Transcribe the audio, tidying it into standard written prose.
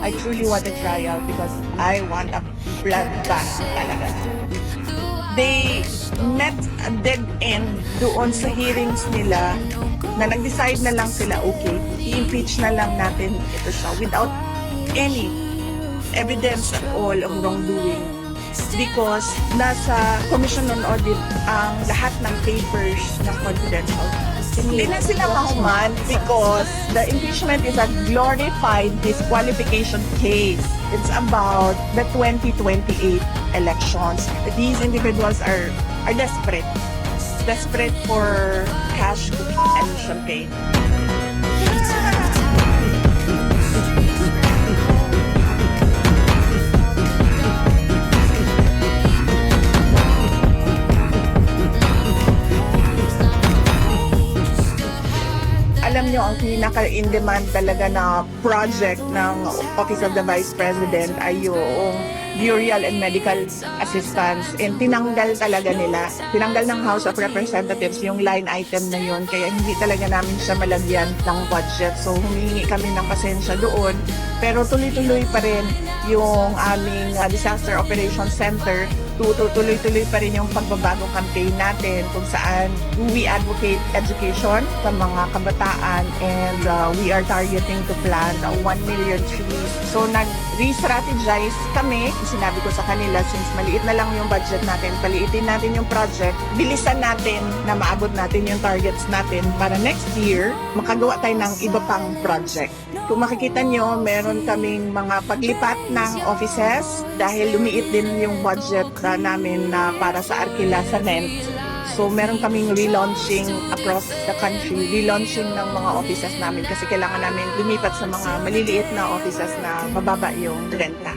I truly want a tryout because I want a blood bank talaga. They met a dead end doon sa hearings nila na nag-decide na lang sila, okay, i-impeach na lang natin ito siya without any evidence at all of wrongdoing. Because nasa Commission on Audit ang lahat ng papers na confidential. Hindi na sila mahuman because the impeachment is a glorified disqualification case. It's about the 2028 elections. These individuals are desperate. Desperate for cash and champagne. Alam nyo, ang pinaka-in-demand talaga na project ng Office of the Vice President ay yung burial and medical assistance. And tinanggal talaga nila. Tinanggal ng House of Representatives yung line item na yun. Kaya hindi talaga namin siya malagyan ng budget. So humingi kami ng pasensya doon. Pero tuloy-tuloy pa rin yung aming Disaster Operations Center. Tuloy-tuloy pa rin yung pagbabagong campaign natin kung saan we advocate education sa mga kabataan and we are targeting to plant 1 million trees. So nag-re-strategize kami. Sinabi ko sa kanila, since maliit na lang yung budget natin, paliitin natin yung project, bilisan natin na maabot natin yung targets natin para next year makagawa tayo ng iba pang project. Kung makikita nyo, meron kaming mga paglipat ng offices dahil lumiit din yung budget namin na para sa Arkila sa rent. So meron kaming relaunching across the country, relaunching ng mga offices namin kasi kailangan namin lumipat sa mga maliliit na offices na mababa yung renta.